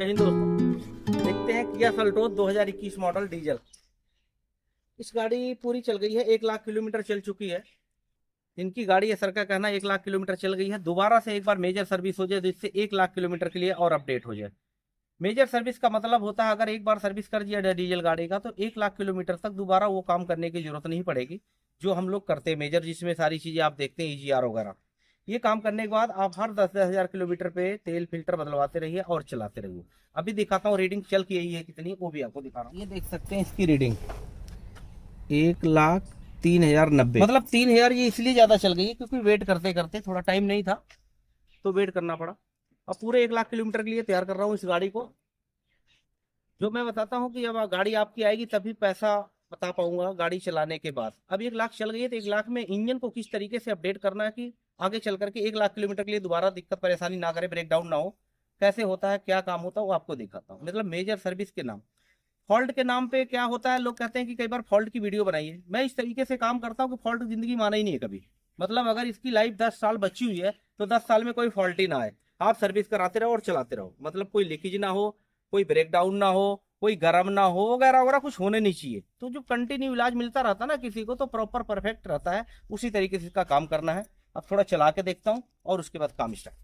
हिंद दोस्तों, देखते हैं किया सेल्टोस 2021 मॉडल डीजल। इस गाड़ी पूरी चल गई है, 1 लाख किलोमीटर चल चुकी है। इनकी गाड़ी है, सर का कहना 1 लाख किलोमीटर चल गई है। दोबारा से एक बार मेजर सर्विस हो जाए जिससे 1 लाख किलोमीटर के लिए और अपडेट हो जाए। मेजर सर्विस का मतलब होता है अगर एक बार सर्विस कर दिया डीजल गाड़ी का तो 1 लाख किलोमीटर तक दोबारा वो काम करने की जरूरत नहीं पड़ेगी जो हम लोग करते हैं मेजर, जिसमें सारी चीजें आप देखते हैं EGR वगैरह। ये काम करने के बाद आप हर 10-10 हजार किलोमीटर पे तेल फिल्टर बदलवाते रहिए और चलाते रहिए। अभी दिखाता हूँ रीडिंग चल की यही है कितनी, वो भी आपको दिखा रहा हूँ। ये देख सकते हैं इसकी रीडिंग 1,03,090, मतलब 3,000 ये इसलिए ज्यादा चल गई है क्योंकि वेट करते करते थोड़ा टाइम नहीं था तो वेट करना पड़ा। अब पूरे 1 लाख किलोमीटर के लिए तैयार कर रहा हूँ इस गाड़ी को। जो मैं बताता हूँ कि जब गाड़ी आपकी आएगी तभी पैसा बता पाऊंगा गाड़ी चलाने के बाद। अब 1 लाख चल गई है तो 1 लाख में इंजन को किस तरीके से अपडेट करना है कि आगे चल करके 1 लाख किलोमीटर के लिए दोबारा दिक्कत परेशानी ना करे, ब्रेक डाउन ना हो, कैसे होता है, क्या काम होता है, वो आपको दिखाता हूँ। मतलब मेजर सर्विस के नाम, फॉल्ट के नाम पे क्या होता है, लोग कहते हैं कि कई बार फॉल्ट की वीडियो बनाइए। मैं इस तरीके से काम करता हूँ कि फॉल्ट जिंदगी माना ही नहीं है कभी। मतलब अगर इसकी लाइफ 10 साल बची हुई है तो 10 साल में कोई फॉल्ट ही ना आए, आप सर्विस कराते रहो और चलाते रहो। मतलब कोई लीकेज ना हो, कोई ब्रेक डाउन ना हो, कोई गर्म ना हो, वगैरह वगैरह कुछ होने नहीं चाहिए। तो जो कंटिन्यू इलाज मिलता रहता है ना किसी को तो प्रॉपर परफेक्ट रहता है, उसी तरीके से इसका काम करना है। अब थोड़ा चला के देखता हूँ और उसके बाद काम स्टार्ट।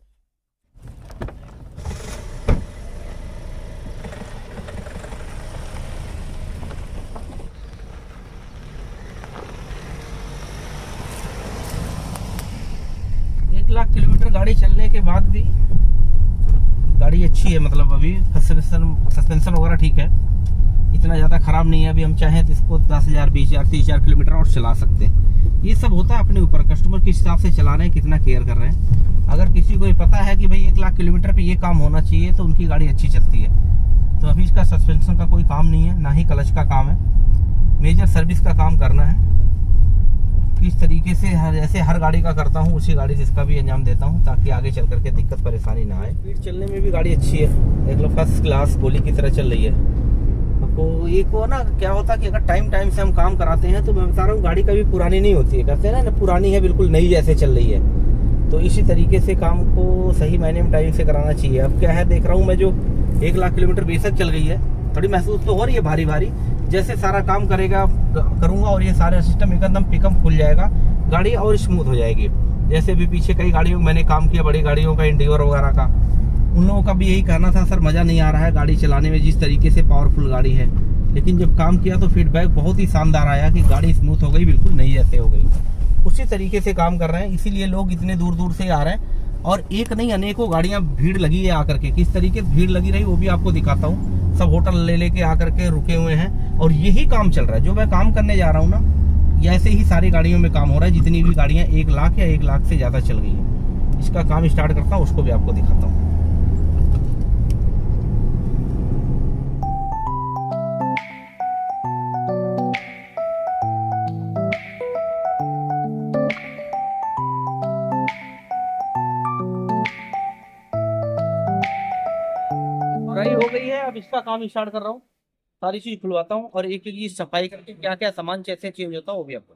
1 लाख किलोमीटर गाड़ी चलने के बाद भी गाड़ी अच्छी है। मतलब अभी सस्पेंशन वगैरह ठीक है, इतना ज़्यादा ख़राब नहीं है। अभी हम चाहें तो इसको 10,000, 20,000, 30,000 किलोमीटर और चला सकते हैं। ये सब होता है अपने ऊपर, कस्टमर किस हिसाब से चला रहे हैं, कितना केयर कर रहे हैं। अगर किसी को पता है कि भाई 1 लाख किलोमीटर पे ये काम होना चाहिए तो उनकी गाड़ी अच्छी चलती है। तो अभी इसका सस्पेंशन का कोई काम नहीं है, ना ही क्लच का काम है। मेजर सर्विस का काम करना है। किस तरीके से जैसे हर गाड़ी का करता हूँ उसी गाड़ी से इसका भी अंजाम देता हूँ ताकि आगे चल करके दिक्कत परेशानी ना आए। स्पीड चलने में भी गाड़ी अच्छी है, देख लो फर्स्ट क्लास गोली की तरह चल रही है। तो एक वो ना क्या होता है कि अगर टाइम से हम काम कराते हैं तो मैं बता रहा हूँ गाड़ी कभी पुरानी नहीं होती है। कहते हैं ना पुरानी है बिल्कुल नई जैसे चल रही है। तो इसी तरीके से काम को सही मायने में टाइम से कराना चाहिए। अब क्या है, देख रहा हूँ मैं जो 1 लाख किलोमीटर बेशक चल गई है, थोड़ी महसूस तो हो रही है भारी भारी। जैसे सारा काम करूंगा और ये सारा सिस्टम एकदम पिकअप खुल जाएगा, गाड़ी और स्मूथ हो जाएगी। जैसे भी पीछे कई गाड़ियों में मैंने काम किया, बड़ी गाड़ियों का, इंडिवर वगैरह का, उन लोगों का भी यही कहना था सर मज़ा नहीं आ रहा है गाड़ी चलाने में जिस तरीके से पावरफुल गाड़ी है। लेकिन जब काम किया तो फीडबैक बहुत ही शानदार आया कि गाड़ी स्मूथ हो गई, बिल्कुल नई जैसे हो गई। उसी तरीके से काम कर रहे हैं, इसीलिए लोग इतने दूर दूर से आ रहे हैं। और एक नहीं अनेकों गाड़ियां भीड़ लगी है आकर के। किस तरीके से भीड़ लगी रही वो भी आपको दिखाता हूँ। सब होटल ले लेके आकर के रुके हुए हैं और यही काम चल रहा है जो मैं काम करने जा रहा हूँ ना। ऐसे ही सारी गाड़ियों में काम हो रहा है, जितनी भी गाड़ियां 1 लाख या 1 लाख से ज्यादा चल गई है। इसका काम स्टार्ट करता हूँ, उसको भी आपको दिखाता हूँ। फ्राई हो गई है, अब इसका काम स्टार्ट कर रहा हूँ। सारी चीज खुलवाता हूँ और एक एक चीज सफाई करके क्या क्या सामान कैसे चेंज होता है वो भी आपको।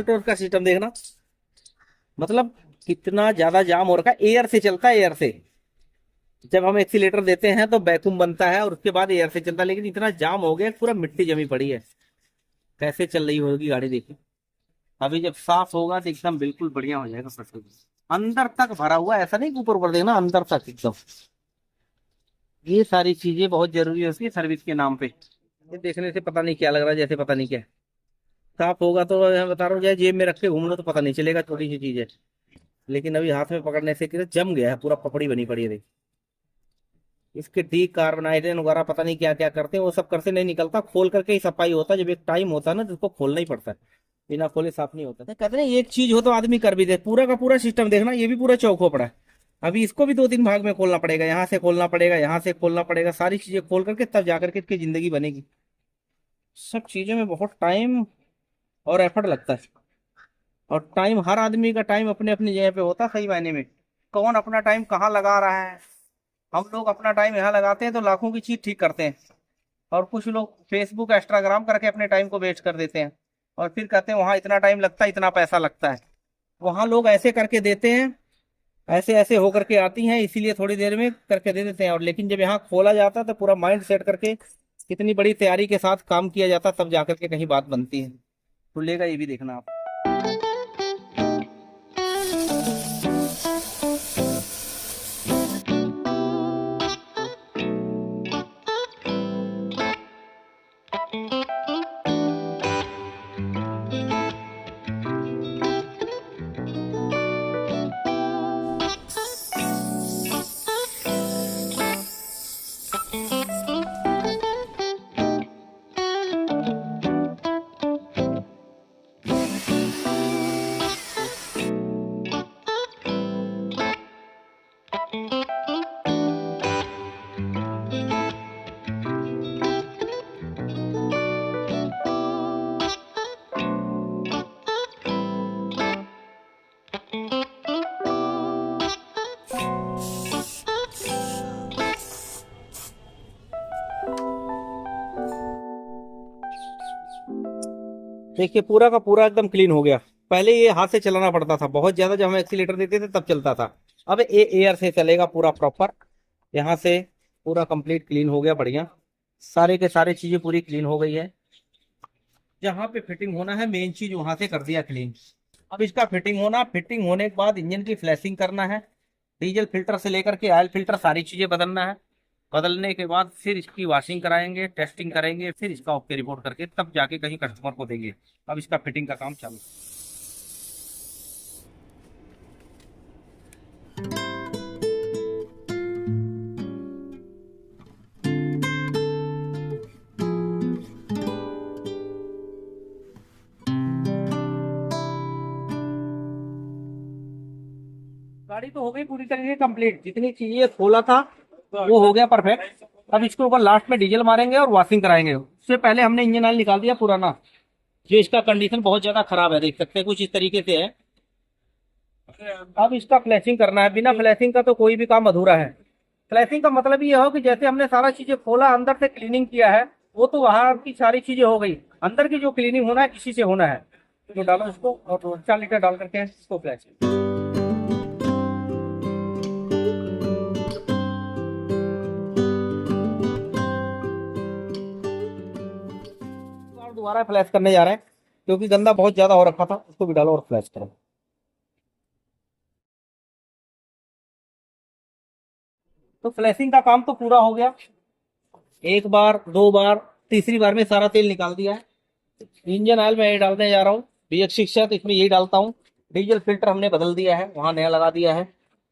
एक्सीलरेटर का सिस्टम देखना, मतलब कितना ज्यादा जाम हो रखा है। एयर से चलता है, एयर से जब हम एक्सीलेटर देते हैं तो वैक्यूम बनता है और उसके बाद एयर से चलता है, लेकिन इतना जाम हो गया पूरा मिट्टी जमी पड़ी है। कैसे चल रही होगी गाड़ी देखी। अभी जब साफ होगा तो एकदम बिल्कुल बढ़िया हो जाएगा पेट्रोल। अंदर तक भरा हुआ, ऐसा नहीं कि ऊपर ऊपर देखना, अंदर तक एकदम। ये सारी चीजें बहुत जरूरी होती है सर्विस के नाम पे। ये देखने से पता नहीं क्या लग रहा है, जैसे पता नहीं क्या है। साफ होगा तो मैं बता रहा हूँ, चाहे जेब में रख के घूम लो तो पता नहीं चलेगा, छोटी सी चीज है। लेकिन अभी हाथ में पकड़ने से क्या जम गया है, पूरा पपड़ी बनी पड़ी है देख। इसके ठीक कार्बोनाइड्रेट वगैरह पता नहीं क्या क्या करते हैं, वो सब करते नहीं निकलता, खोल करके ही सफाई होता है। जब एक टाइम होता है ना जिसको खोलना ही पड़ता है, बिना खोले साफ नहीं होता। कहते हैं एक चीज हो तो आदमी कर भी दे। पूरा का पूरा सिस्टम देखना, ये भी पूरा चौक हो पड़ा है। अभी इसको भी 2-3 भाग में खोलना पड़ेगा, यहाँ से खोलना पड़ेगा, यहाँ से खोलना पड़ेगा, सारी चीजें खोल करके तब जाकर के इसकी जिंदगी बनेगी। सब चीजों में बहुत टाइम और एफर्ट लगता है। और टाइम, हर आदमी का टाइम अपने अपनी जगह पे होता है सही मायने में। कौन अपना टाइम कहाँ लगा रहा है। हम लोग अपना टाइम यहाँ लगाते हैं तो लाखों की चीज ठीक करते हैं, और कुछ लोग फेसबुक इंस्टाग्राम करके अपने टाइम को वेस्ट कर देते हैं, और फिर कहते हैं वहां इतना टाइम लगता है, इतना पैसा लगता है। वहां लोग ऐसे करके देते हैं, ऐसे ऐसे होकर के आती हैं, इसीलिए थोड़ी देर में करके दे देते हैं। और लेकिन जब यहाँ खोला जाता है तो पूरा माइंड सेट करके कितनी बड़ी तैयारी के साथ काम किया जाता है, तब जाकर के कहीं बात बनती है। खुलेगा ये भी देखना आप। देखिए पूरा का पूरा एकदम क्लीन हो गया। पहले ये हाथ से चलाना पड़ता था बहुत ज्यादा, जब हम एक्सीलेटर देते थे तब चलता था। अब ये एयर से चलेगा पूरा प्रॉपर। यहाँ से पूरा कंप्लीट क्लीन हो गया, बढ़िया। सारे के सारे चीजें पूरी क्लीन हो गई है। जहाँ पे फिटिंग होना है मेन चीज वहां से कर दिया क्लीन। अब इसका फिटिंग होना, फिटिंग होने के बाद इंजन की फ्लैशिंग करना है, डीजल फिल्टर से लेकर के ऑयल फिल्टर सारी चीजें बदलना है। बदलने के बाद फिर इसकी वॉशिंग कराएंगे, टेस्टिंग करेंगे, फिर इसका ओके रिपोर्ट करके तब जाके कहीं कस्टमर को देंगे। अब इसका फिटिंग का काम चालू। गाड़ी तो हो गई पूरी तरीके से कंप्लीट, जितनी चीजें खोला था वो हो गया परफेक्ट। अब इसके ऊपर लास्ट में डीजल मारेंगे और वॉशिंग कराएंगे। उससे पहले हमने इंजन ऑयल निकाल दिया पुराना, जो इसका कंडीशन बहुत ज्यादा खराब है, देख सकते हैं कुछ इस तरीके से है। अब इसका फ्लैशिंग करना है, बिना फ्लैशिंग का तो कोई भी काम अधूरा है। फ्लैशिंग का मतलब ये हो कि जैसे हमने सारा चीजें खोला, अंदर से क्लीनिंग किया है, वो तो वहां की सारी चीजें हो गई, अंदर की जो क्लीनिंग होना है इसी से होना है। तो डालो इसको और 4 लीटर डाल करके इसको फ्लैश। दोबारा फ्लैश करने जा रहे हैं क्योंकि गंदा बहुत ज्यादा हो रखा था, उसको भी डालो और फ्लैश करो। तो फ्लैशिंग का काम तो पूरा हो गया। एक बार, 2 बार, तीसरी बार में सारा तेल निकाल दिया है। इंजन ऑयल में यही डालने जा रहा हूँ, BX6 है तो इसमें यही डालता हूँ। डीजल फिल्टर हमने बदल दिया है, वहां नया लगा दिया है।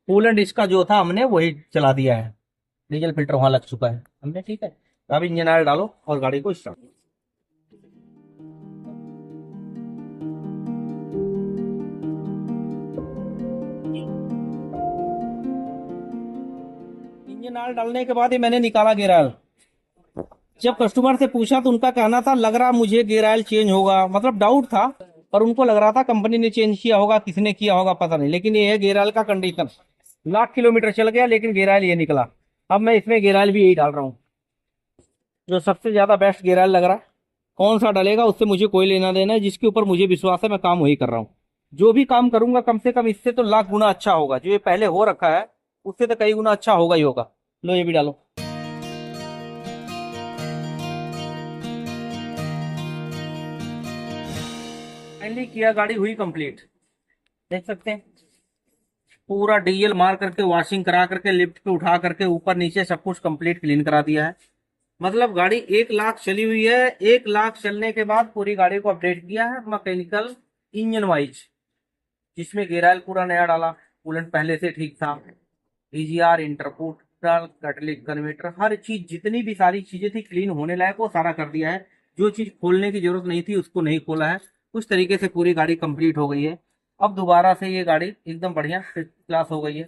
कूलेंट इसका जो था हमने वही चला दिया है, डीजल फिल्टर वहां लग चुका है हमने, ठीक है। अब इंजन ऑयल डालो और गाड़ी को स्टार्ट। इंजन ऑयल डालने के बाद ही मैंने निकाला गियर ऑयल। जब कस्टमर से पूछा तो उनका कहना था लग रहा मुझे गियर ऑयल चेंज होगा, मतलब डाउट था, पर उनको लग रहा था कंपनी ने चेंज किया होगा, किसने किया होगा पता नहीं। लेकिन ये है गियर ऑयल का कंडीशन। लाख किलोमीटर चल गया लेकिन गियर ऑयल ये निकला। अब मैं इसमें गियर ऑयल भी यही डाल रहा हूँ, जो सबसे ज्यादा बेस्ट गियर ऑयल लग रहा है। कौन सा डलेगा उससे मुझे कोई लेना देना है। जिसके ऊपर मुझे विश्वास है मैं काम वही कर रहा हूँ। जो भी काम करूंगा कम से कम इससे तो लाख गुना अच्छा होगा। जो ये पहले हो रखा है उससे तो कई गुना अच्छा होगा ही होगा। लो ये भी डालो। फाइनली किया, गाड़ी हुई कंप्लीट। देख सकते हैं पूरा डीजल मार करके, वॉशिंग करा करके, लिफ्ट पे उठा करके, ऊपर नीचे सब कुछ कंप्लीट क्लीन करा दिया है। मतलब गाड़ी 1 लाख चली हुई है। 1 लाख चलने के बाद पूरी गाड़ी को अपडेट किया है मैकेनिकल इंजन वाइज, जिसमें गेयर ऑयल पूरा नया डाला, कूलेंट पहले से ठीक था, ईजीआर, इंटरकूलर, कैटलिक कन्वर्टर, हर चीज जितनी भी सारी चीजें थी क्लीन होने लायक वो सारा कर दिया है। जो चीज खोलने की जरूरत नहीं थी उसको नहीं खोला है। उस तरीके से पूरी गाड़ी कंप्लीट हो गई है। अब दोबारा से ये गाड़ी एकदम बढ़िया फर्स्ट क्लास हो गई है।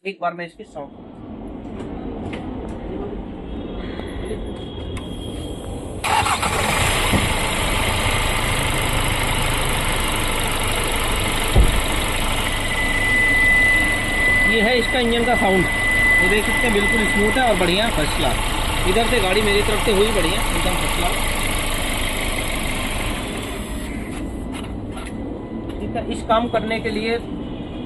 एक बार मैं इसकी साउंड, ये है इसका इंजन का साउंड। ये देख सकते हैं बिल्कुल स्मूथ है और बढ़िया फर्स्ट क्लास। इधर से गाड़ी मेरी तरफ से हुई बढ़िया एकदम फर्स्ट क्लास। ठीक है, इस काम करने के लिए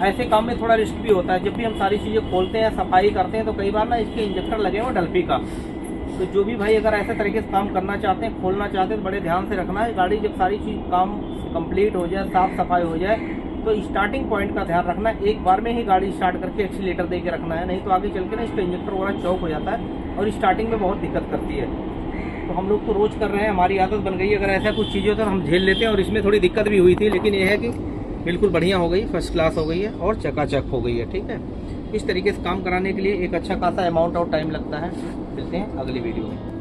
ऐसे काम में थोड़ा रिस्क भी होता है। जब भी हम सारी चीज़ें खोलते हैं, सफाई करते हैं, तो कई बार ना इसके इंजेक्टर लगे हुए डल्फी का। तो जो भी भाई अगर ऐसे तरीके से काम करना चाहते हैं, खोलना चाहते हैं, तो बड़े ध्यान से रखना है। गाड़ी जब सारी चीज़ काम कंप्लीट हो जाए, साफ सफाई हो जाए, तो स्टार्टिंग पॉइंट का ध्यान रखना है। एक बार में ही गाड़ी स्टार्ट करके एक्सीलेटर दे के रखना है, नहीं तो आगे चल के ना इसका इंजेक्टर वगैरह चौक हो जाता है और स्टार्टिंग में बहुत दिक्कत करती है। तो हम लोग तो रोज़ कर रहे हैं, हमारी आदत बन गई है। अगर ऐसा कुछ चीज़ें तो हम झेल लेते हैं, और इसमें थोड़ी दिक्कत भी हुई थी, लेकिन यह है कि बिल्कुल बढ़िया हो गई, फर्स्ट क्लास हो गई है और चकाचक हो गई है। ठीक है, इस तरीके से काम कराने के लिए एक अच्छा खासा अमाउंट और टाइम लगता है। मिलते हैं अगली वीडियो में।